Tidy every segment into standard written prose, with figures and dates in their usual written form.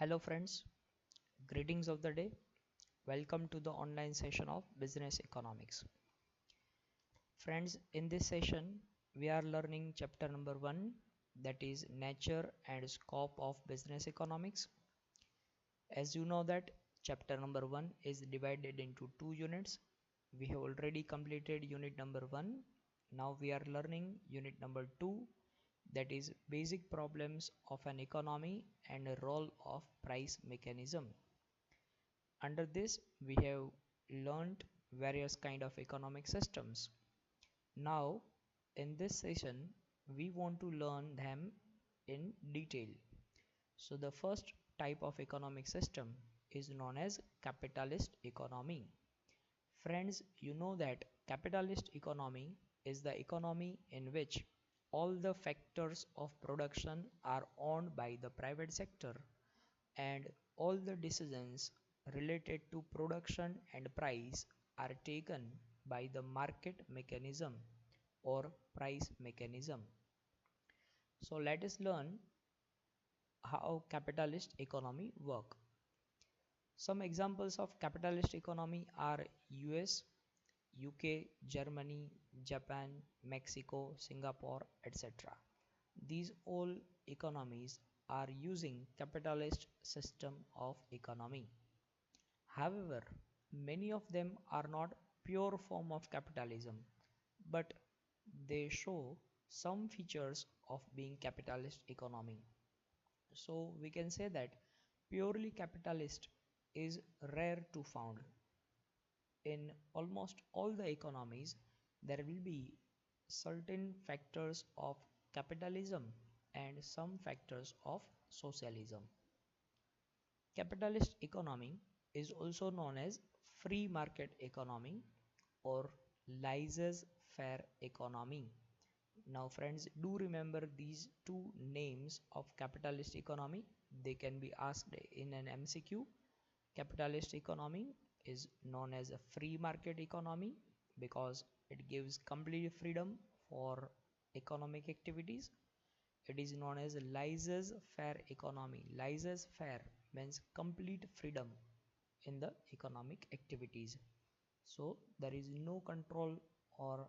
Hello friends, greetings of the day. Welcome to the online session of Business Economics. Friends, in this session we are learning chapter number 1, that is nature and scope of business economics. As you know that chapter number 1 is divided into two units. We have already completed unit number 1. Now we are learning unit number 2, that is basic problems of an economy and a role of price mechanism. Under this, we have learned various kind of economic systems. Now, in this session, we want to learn them in detail. So, the first type of economic system is known as capitalist economy. Friends, you know that capitalist economy is the economy in which all the factors of production are owned by the private sector and all the decisions related to production and price are taken by the market mechanism or price mechanism. So let us learn how capitalist economy work. Some examples of capitalist economy are US, UK, Germany, Japan, Mexico, Singapore, etc. These all economies are using capitalist system of economy. However, many of them are not pure form of capitalism, but they show some features of being capitalist economy. So we can say that purely capitalist is rare to found. In almost all the economies, there will be certain factors of capitalism and some factors of socialism. Capitalist economy is also known as free market economy or laissez-faire economy. Now friends, do remember these two names of capitalist economy. They can be asked in an MCQ. Capitalist economy is known as a free market economy because it gives complete freedom for economic activities. It is known as laissez-faire economy. Laissez-faire means complete freedom in the economic activities. So there is no control or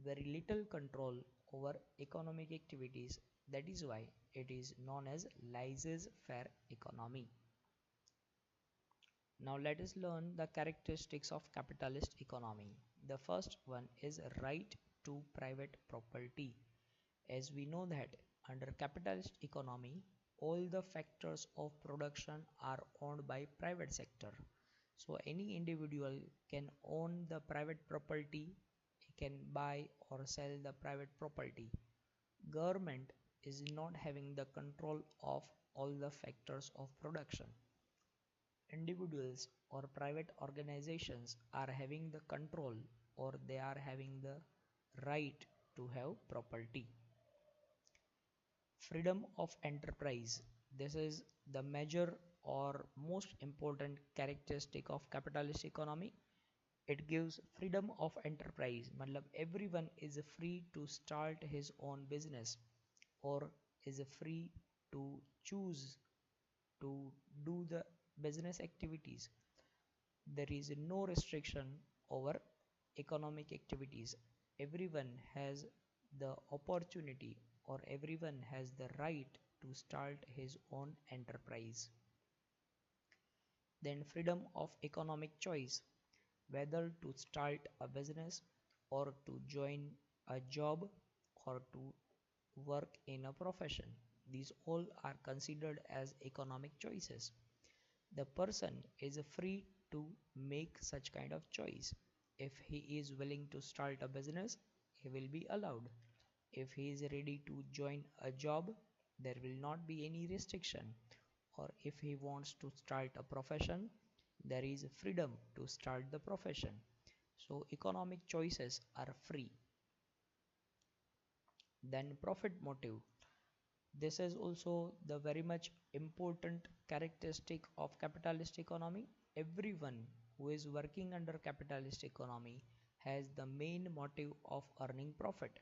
very little control over economic activities. That is why it is known as laissez-faire economy. Now let us learn the characteristics of capitalist economy. The first one is right to private property. As we know that under capitalist economy, all the factors of production are owned by private sector. So any individual can own the private property, he can buy or sell the private property. Government is not having the control of all the factors of production. Individuals or private organizations are having the control or they are having the right to have property. Freedom of enterprise. This is the major or most important characteristic of capitalist economy. It gives freedom of enterprise. Matlab everyone is free to start his own business or is free to choose to do the business activities. There is no restriction over economic activities. Everyone has the opportunity or everyone has the right to start his own enterprise. Then freedom of economic choice, whether to start a business or to join a job or to work in a profession. These all are considered as economic choices. The person is free to make such kind of choice. If he is willing to start a business, he will be allowed. If he is ready to join a job, there will not be any restriction. Or if he wants to start a profession, there is freedom to start the profession. So economic choices are free. Then profit motive. This is also the very much important characteristic of capitalist economy. Everyone who is working under capitalist economy has the main motive of earning profit.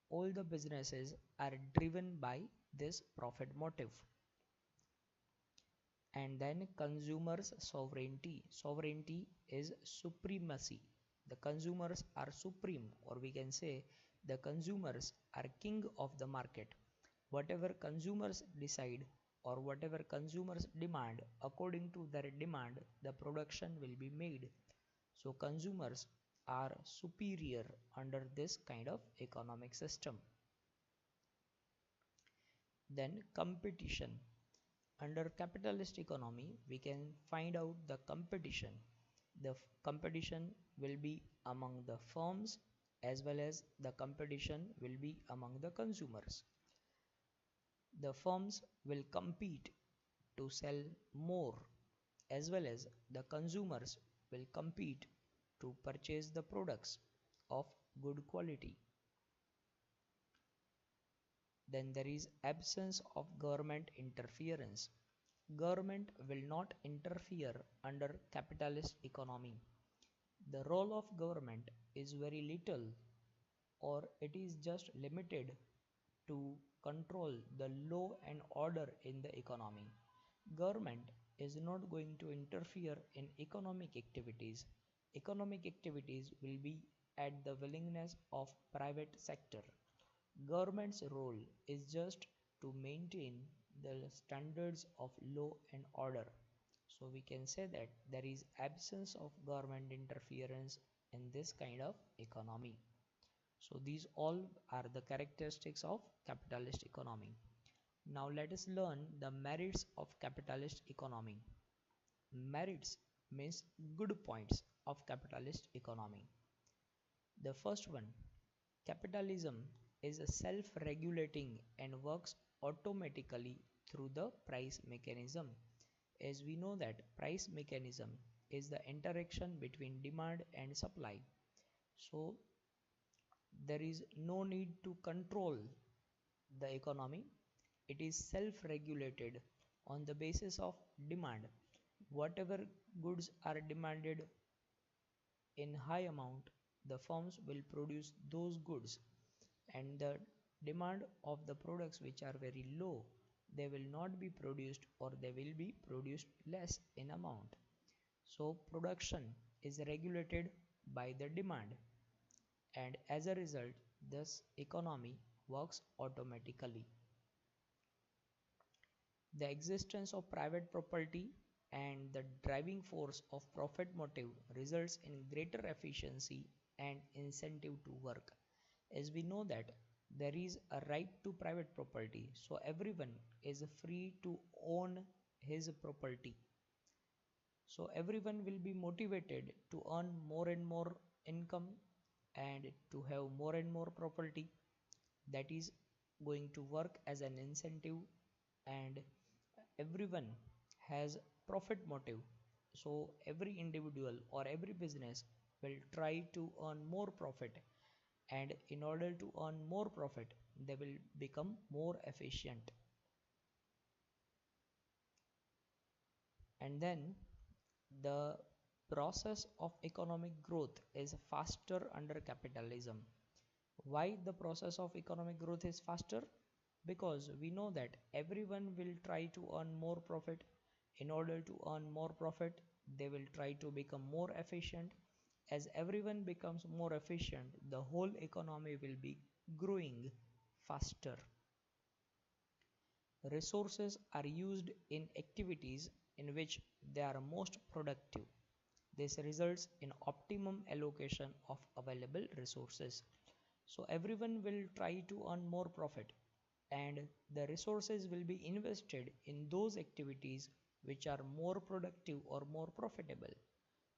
All the businesses are driven by this profit motive. And then consumers sovereignty. Sovereignty is supremacy. The consumers are supreme, or we can say the consumers are king of the market. Whatever consumers decide or whatever consumers demand, according to their demand the production will be made. So consumers are superior under this kind of economic system. Then competition. Under capitalist economy, we can find out the competition. The competition will be among the firms as well as the competition will be among the consumers. The firms will compete to sell more as well as the consumers will compete to purchase the products of good quality. Then there is absence of government interference. Government will not interfere under capitalist economy. The role of government is very little or it is just limited to control the law and order in the economy. Government is not going to interfere in economic activities. Economic activities will be at the willingness of private sector. Government's role is just to maintain the standards of law and order. So we can say that there is absence of government interference in this kind of economy. So these all are the characteristics of capitalist economy. Now let us learn the merits of capitalist economy. Merits means good points of capitalist economy. The first one, capitalism is self-regulating and works automatically through the price mechanism. As we know that price mechanism is the interaction between demand and supply. So there is no need to control the economy. It is self-regulated on the basis of demand. Whatever goods are demanded in high amount, the firms will produce those goods, and the demand of the products which are very low, they will not be produced or they will be produced less in amount. So production is regulated by the demand, and as a result this economy works automatically. The existence of private property and the driving force of profit motive results in greater efficiency and incentive to work. As we know that there is a right to private property, so everyone is free to own his property. So everyone will be motivated to earn more and more income and to have more and more property. That is going to work as an incentive, and everyone has profit motive. So every individual or every business will try to earn more profit, and in order to earn more profit they will become more efficient. And then the process of economic growth is faster under capitalism. Why the process of economic growth is faster? Because we know that everyone will try to earn more profit. In order to earn more profit they will try to become more efficient. As everyone becomes more efficient, the whole economy will be growing faster. Resources are used in activities in which they are most productive. This results in optimum allocation of available resources. So everyone will try to earn more profit, and the resources will be invested in those activities which are more productive or more profitable.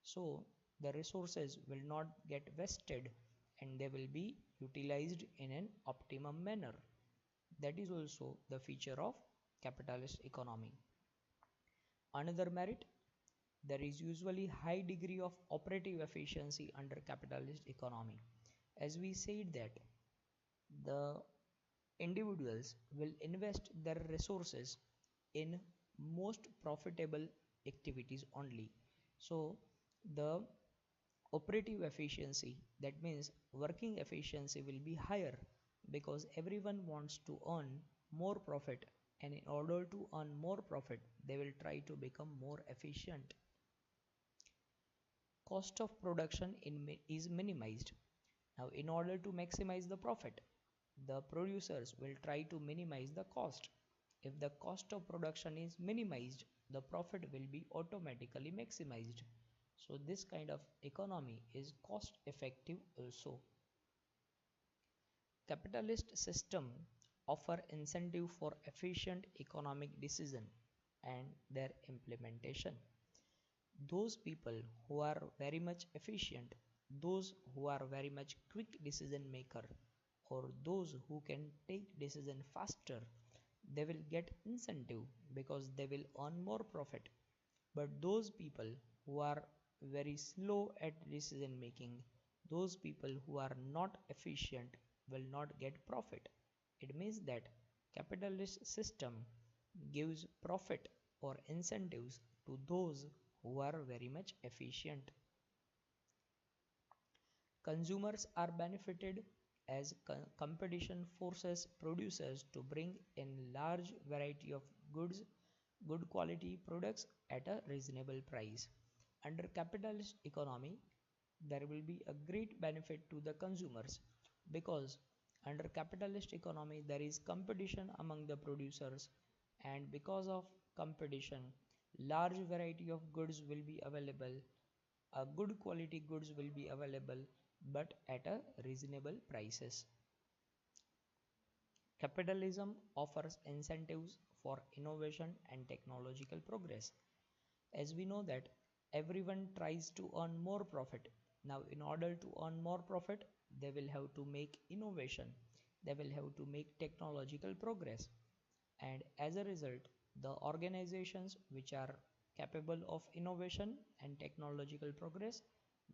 So the resources will not get wasted and they will be utilized in an optimum manner. That is also the feature of capitalist economy. Another merit, there is usually high degree of operative efficiency under capitalist economy. As we said that the individuals will invest their resources in most profitable activities only. So the operative efficiency, that means working efficiency, will be higher because everyone wants to earn more profit and in order to earn more profit, they will try to become more efficient. Cost of production is minimized. Now, in order to maximize the profit, the producers will try to minimize the cost. If the cost of production is minimized, the profit will be automatically maximized. So this kind of economy is cost effective also. Capitalist system offer incentive for efficient economic decision and their implementation. Those people who are very much efficient, those who are very much quick decision maker, or those who can take decision faster, they will get incentive because they will earn more profit. But those people who are very slow at decision making, those people who are not efficient will not get profit. It means that capitalist system gives profit or incentives to those who are very much efficient. Consumers are benefited as competition forces producers to bring in large variety of good quality products at a reasonable price. Under capitalist economy, there will be a great benefit to the consumers because under capitalist economy there is competition among the producers, and because of competition large variety of goods will be available, good quality goods will be available but at a reasonable prices. Capitalism offers incentives for innovation and technological progress. As we know that everyone tries to earn more profit. Now in order to earn more profit, they will have to make innovation. They will have to make technological progress. And as a result, the organizations which are capable of innovation and technological progress,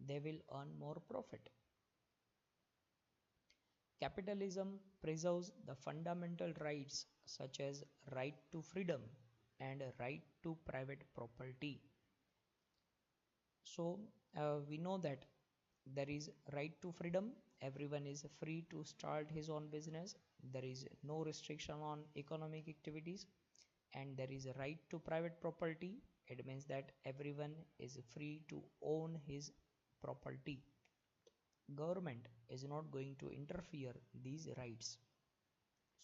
they will earn more profit. Capitalism preserves the fundamental rights such as right to freedom and right to private property. So we know that there is right to freedom. Everyone is free to start his own business. There is no restriction on economic activities, and there is a right to private property. It means that everyone is free to own his property. Government is not going to interfere these rights.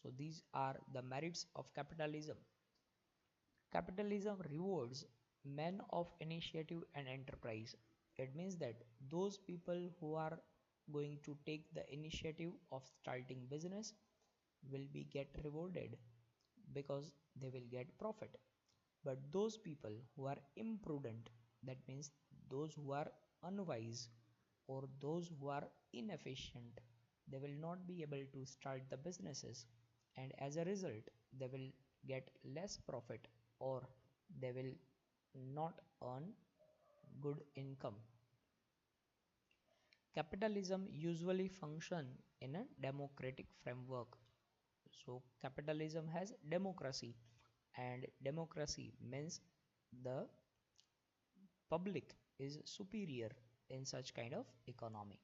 So these are the merits of capitalism. Capitalism rewards men of initiative and enterprise. It means that those people who are going to take the initiative of starting business will be get rewarded because they will get profit. But those people who are imprudent, that means those who are unwise or those who are inefficient, they will not be able to start the businesses, and as a result they will get less profit or they will not earn good income. Capitalism usually function in a democratic framework. So capitalism has democracy, and democracy means the public is superior in such kind of economy.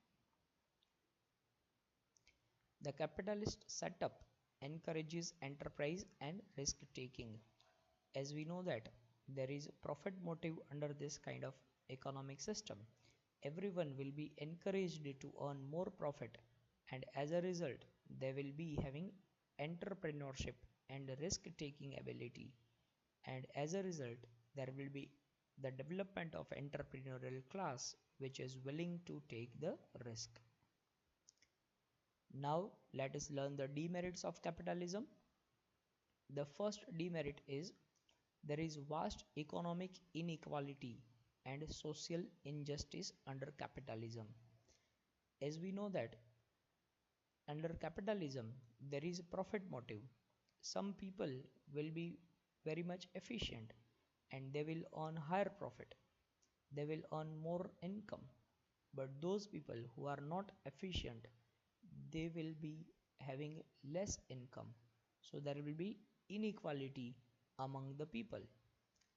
The capitalist setup encourages enterprise and risk taking. As we know that there is profit motive under this kind of economic system, everyone will be encouraged to earn more profit, and as a result they will be having entrepreneurship and risk taking ability, and as a result there will be the development of entrepreneurial class which is willing to take the risk. Now let us learn the demerits of capitalism. The first demerit is there is vast economic inequality and social injustice under capitalism. As we know that under capitalism there is profit motive. Some people will be very much efficient and they will earn higher profit. They will earn more income. But those people who are not efficient, they will be having less income. So there will be inequality among the people,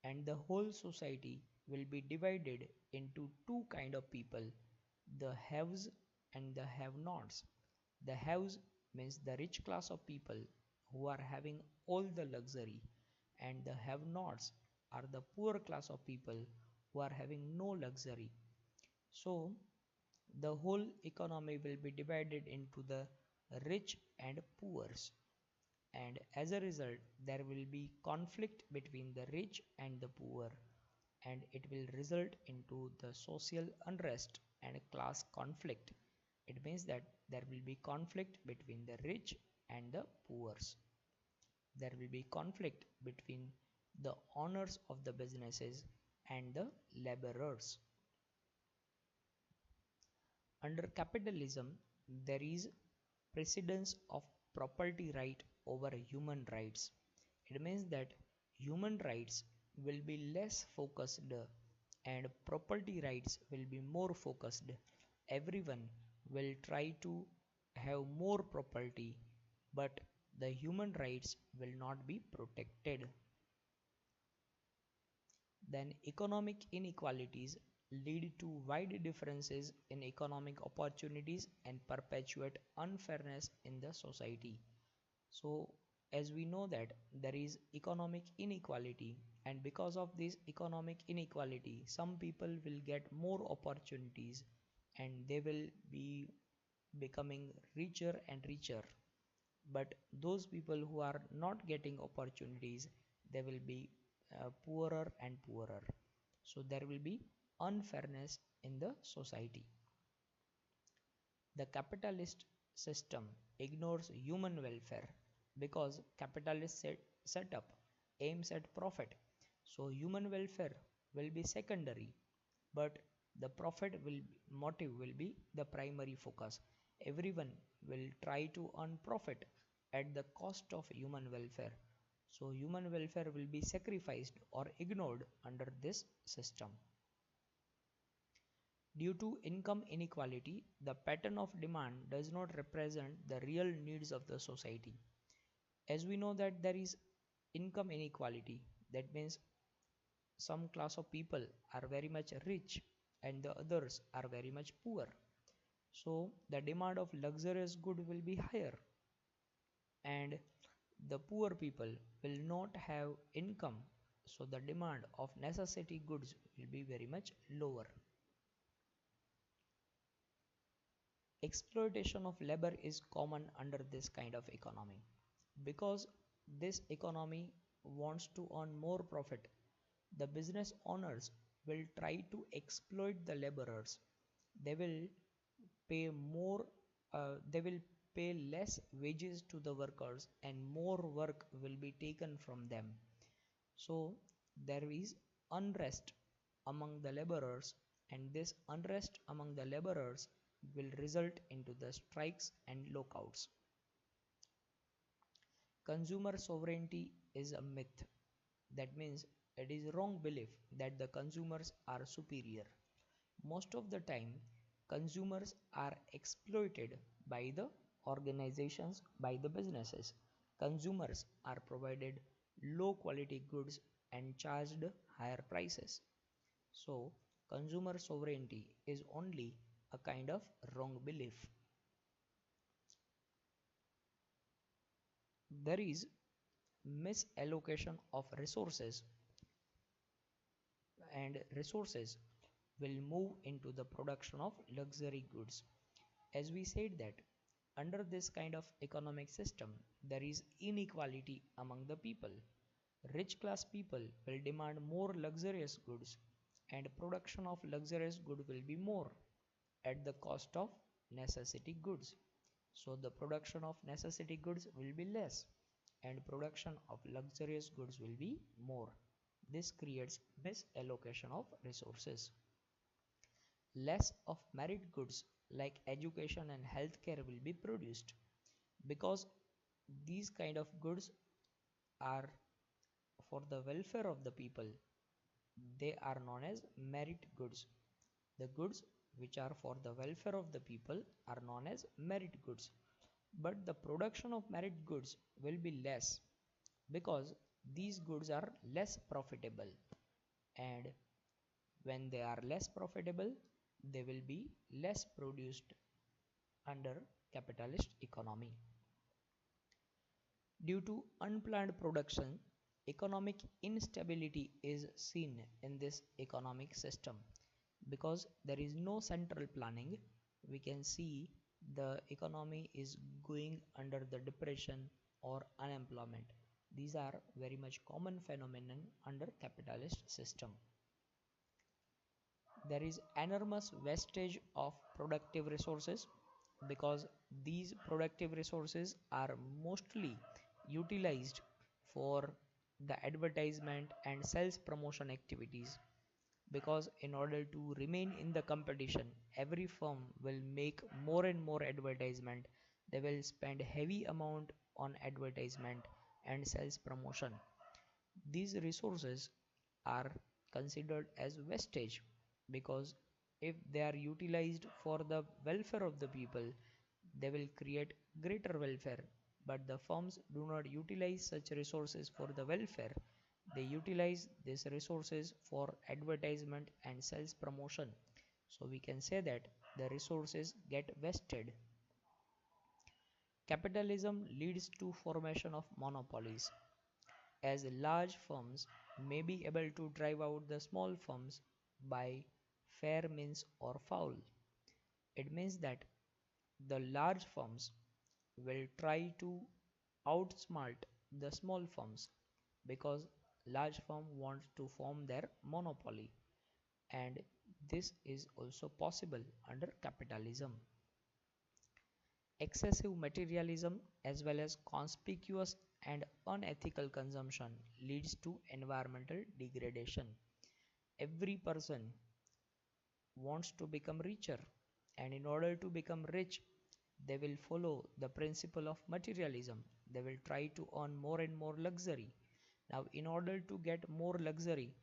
and the whole society will be divided into two kind of people, the haves and the have nots. The haves means the rich class of people who are having all the luxury, and the have-nots are the poor class of people who are having no luxury. So the whole economy will be divided into the rich and poors, and as a result there will be conflict between the rich and the poor, and it will result into the social unrest and class conflict. It means that there will be conflict between the rich and the poors. There will be conflict between the owners of the businesses and the laborers. Under capitalism, there is precedence of property right over human rights. It means that human rights will be less focused and property rights will be more focused. Everyone will try to have more property, but the human rights will not be protected. Then economic inequalities lead to wide differences in economic opportunities and perpetuate unfairness in the society. So as we know that there is economic inequality, and because of this economic inequality some people will get more opportunities and they will be becoming richer and richer, but those people who are not getting opportunities they will be poorer and poorer. So there will be unfairness in the society. The capitalist system ignores human welfare because capitalist setup aims at profit. So human welfare will be secondary, but the profit motive will be the primary focus. Everyone will try to earn profit at the cost of human welfare. So human welfare will be sacrificed or ignored under this system. Due to income inequality, the pattern of demand does not represent the real needs of the society. As we know that there is income inequality, that means some class of people are very much rich and the others are very much poor. So the demand of luxurious good will be higher, and the poor people will not have income, so the demand of necessity goods will be very much lower. Exploitation of labor is common under this kind of economy because this economy wants to earn more profit. The business owners will try to exploit the laborers. They will pay more, they will pay less wages to the workers and more work will be taken from them. So there is unrest among the laborers, and this unrest among the laborers will result into the strikes and lockouts. Consumer sovereignty is a myth. That means it is wrong belief that the consumers are superior. Most of the time, consumers are exploited by the organizations, by the businesses. Consumers are provided low quality goods and charged higher prices. So, consumer sovereignty is only a kind of wrong belief. There is misallocation of resources, and resources will move into the production of luxury goods. As we said that under this kind of economic system there is inequality among the people. Rich class people will demand more luxurious goods, and production of luxurious good will be more at the cost of necessity goods. So the production of necessity goods will be less and production of luxurious goods will be more. This creates misallocation of resources. Less of merit goods like education and healthcare will be produced because these kind of goods are for the welfare of the people. They are known as merit goods. The goods which are for the welfare of the people are known as merit goods. But the production of merit goods will be less because these goods are less profitable, and when they are less profitable they will be less produced under capitalist economy. Due to unplanned production, economic instability is seen in this economic system. Because there is no central planning, we can see the economy is going under the depression or unemployment. These are very much common phenomenon under capitalist system. There is enormous wastage of productive resources because these productive resources are mostly utilized for the advertisement and sales promotion activities. Because in order to remain in the competition, every firm will make more and more advertisement. They will spend heavy amount on advertisement and sales promotion. These resources are considered as wastage because if they are utilized for the welfare of the people, they will create greater welfare. But the firms do not utilize such resources for the welfare. They utilize these resources for advertisement and sales promotion. So we can say that the resources get wasted. Capitalism leads to formation of monopolies, as large firms may be able to drive out the small firms by fair means or foul. It means that the large firms will try to outsmart the small firms because large firm want to form their monopoly, and this is also possible under capitalism. Excessive materialism as well as conspicuous and unethical consumption leads to environmental degradation. Every person wants to become richer, and in order to become rich, they will follow the principle of materialism. They will try to earn more and more luxury. Now, in order to get more luxury,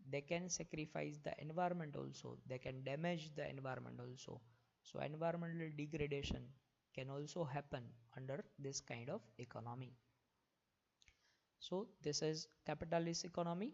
they can sacrifice the environment also, they can damage the environment also. So, environmental degradation can also happen under this kind of economy. So, this is capitalist economy.